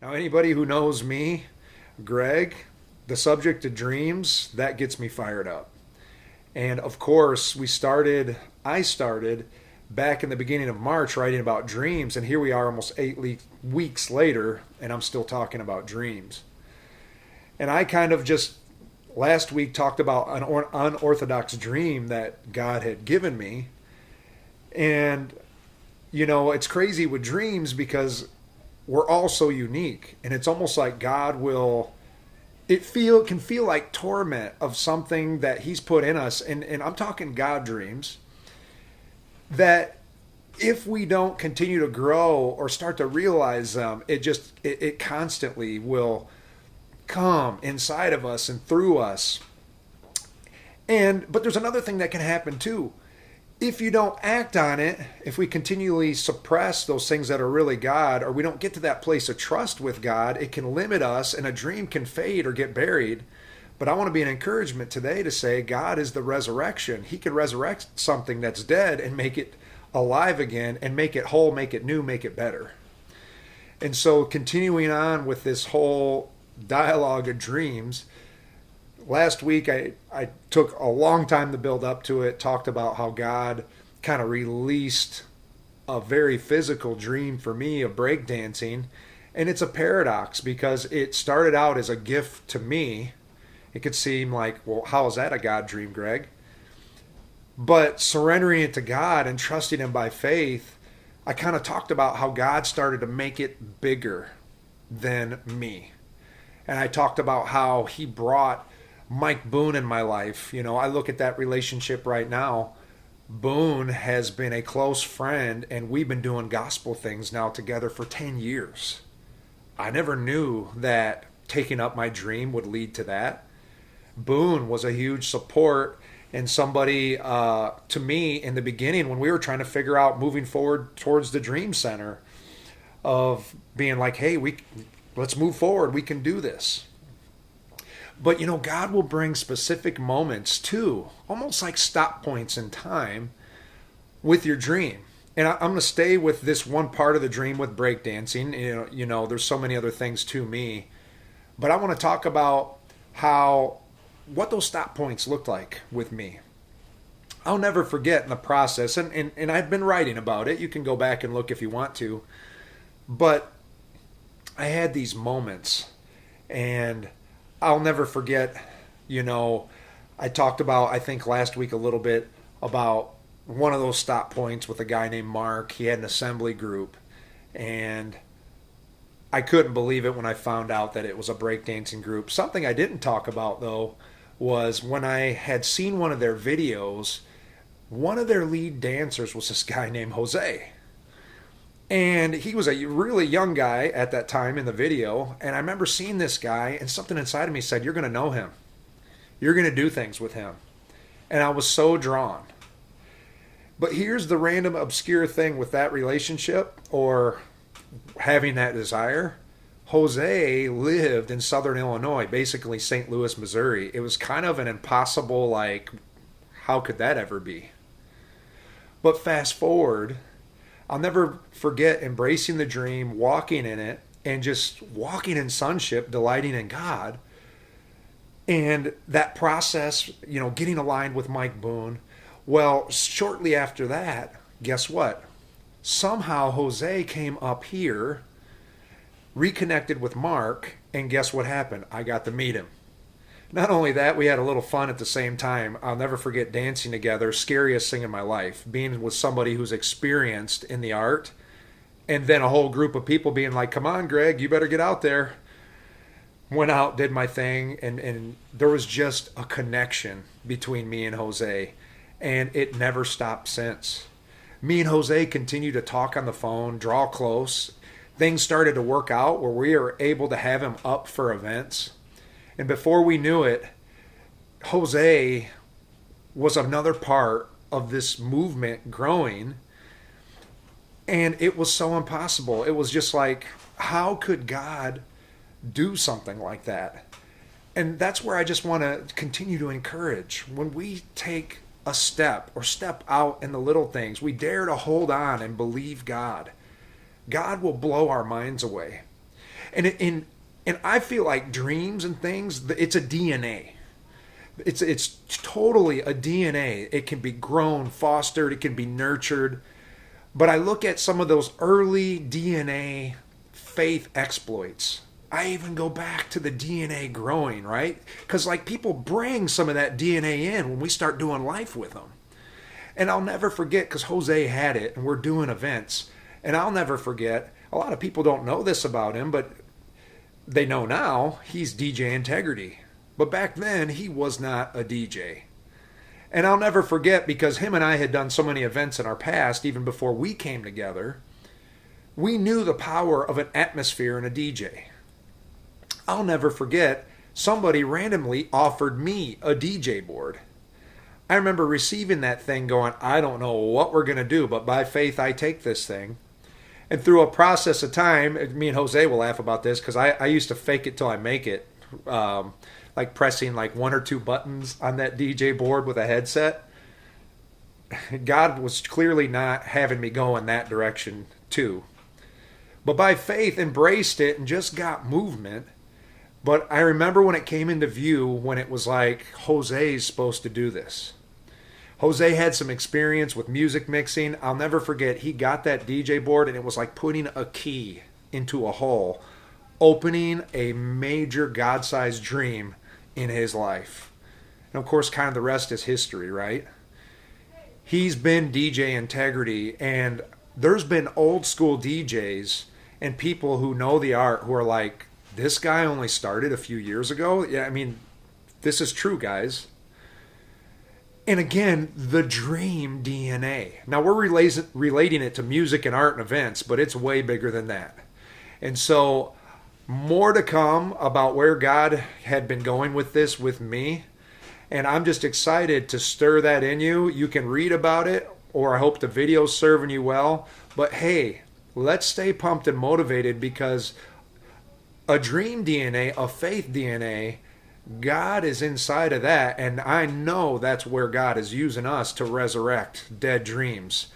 Now, anybody who knows me, Greg, the subject of dreams, that gets me fired up. And of course, I started back in the beginning of March writing about dreams, and here we are almost weeks later, and I'm still talking about dreams. And I kind of just last week talked about an unorthodox dream that God had given me. And, it's crazy with dreams because we're all so unique. And it's almost like God will, can feel like torment of something that He's put in us. And I'm talking God dreams that if we don't continue to grow or start to realize them, it constantly will come inside of us and through us. But there's another thing that can happen too. If you don't act on it, if we continually suppress those things that are really God, or we don't get to that place of trust with God, it can limit us and a dream can fade or get buried. But I want to be an encouragement today to say God is the resurrection. He can resurrect something that's dead and make it alive again and make it whole, make it new, make it better. And so continuing on with this whole dialogue of dreams, last week I took a long time to build up to it, talked about how God kind of released a very physical dream for me of breakdancing. And it's a paradox because it started out as a gift to me. It could seem like, well, how is that a God dream, Greg? But surrendering it to God and trusting Him by faith, I kind of talked about how God started to make it bigger than me. And I talked about how He brought Mike Boone in my life. I look at that relationship right now. Boone has been a close friend, and we've been doing gospel things now together for 10 years. I never knew that taking up my dream would lead to that. Boone was a huge support and somebody to me in the beginning when we were trying to figure out moving forward towards the Dream Center of being like, hey, let's move forward. We can do this. But, God will bring specific moments too, almost like stop points in time with your dream. And I'm going to stay with this one part of the dream with breakdancing. There's so many other things to me. But I want to talk about what those stop points looked like with me. I'll never forget in the process, and I've been writing about it. You can go back and look if you want to. But I had these moments, and I'll never forget, I talked about, I think last week a little bit about one of those stop points with a guy named Mark. He had an assembly group, and I couldn't believe it when I found out that it was a breakdancing group. Something I didn't talk about, though, was when I had seen one of their videos, one of their lead dancers was this guy named Jose. And he was a really young guy at that time in the video. And I remember seeing this guy, and something inside of me said, you're going to know him. You're going to do things with him. And I was so drawn. But here's the random obscure thing with that relationship or having that desire. Jose lived in southern Illinois, basically St. Louis, Missouri. It was kind of an impossible, how could that ever be? But fast forward, I'll never forget embracing the dream, walking in it, and just walking in sonship, delighting in God. And that process, getting aligned with Mike Boone. Well, shortly after that, guess what? Somehow Jose came up here, reconnected with Mark, and guess what happened? I got to meet him. Not only that, we had a little fun at the same time. I'll never forget dancing together, scariest thing in my life, being with somebody who's experienced in the art, and then a whole group of people being like, come on, Greg, you better get out there. Went out, did my thing, and there was just a connection between me and Jose, and it never stopped since. Me and Jose continued to talk on the phone, draw close. Things started to work out where we were able to have him up for events. And before we knew it, Jose was another part of this movement growing. And it was so impossible. It was just like, how could God do something like that? And that's where I just want to continue to encourage. When we take a step or step out in the little things, we dare to hold on and believe God. God will blow our minds away. And I feel like dreams and things, it's a DNA. It's totally a DNA. It can be grown, fostered, it can be nurtured. But I look at some of those early DNA faith exploits. I even go back to the DNA growing, right? Because like people bring some of that DNA in when we start doing life with them. And I'll never forget, because Jose had it and we're doing events. And I'll never forget, a lot of people don't know this about him, but they know now he's DJ Integrity. But back then, he was not a DJ. And I'll never forget, because him and I had done so many events in our past, even before we came together, we knew the power of an atmosphere and a DJ. I'll never forget, somebody randomly offered me a DJ board. I remember receiving that thing going, I don't know what we're going to do, but by faith I take this thing. And through a process of time, me and Jose will laugh about this, because I used to fake it till I make it. Like pressing like one or two buttons on that DJ board with a headset. God was clearly not having me go in that direction too. But by faith embraced it and just got movement. But I remember when it came into view, when it was like, Jose's supposed to do this. Jose had some experience with music mixing. I'll never forget, he got that DJ board and it was like putting a key into a hole, opening a major God-sized dream in his life. And of course, kind of the rest is history, right? He's been DJ Integrity, and there's been old school DJs and people who know the art who are like, this guy only started a few years ago? Yeah, I mean, this is true, guys. And again, the dream DNA. Now, we're relating it to music and art and events, but it's way bigger than that. And so, more to come about where God had been going with this with me. And I'm just excited to stir that in you. You can read about it, or I hope the video's serving you well. But hey, let's stay pumped and motivated, because a dream DNA, a faith DNA, God is inside of that. And I know that's where God is using us to resurrect dead dreams,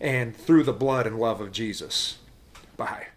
and through the blood and love of Jesus. Bye.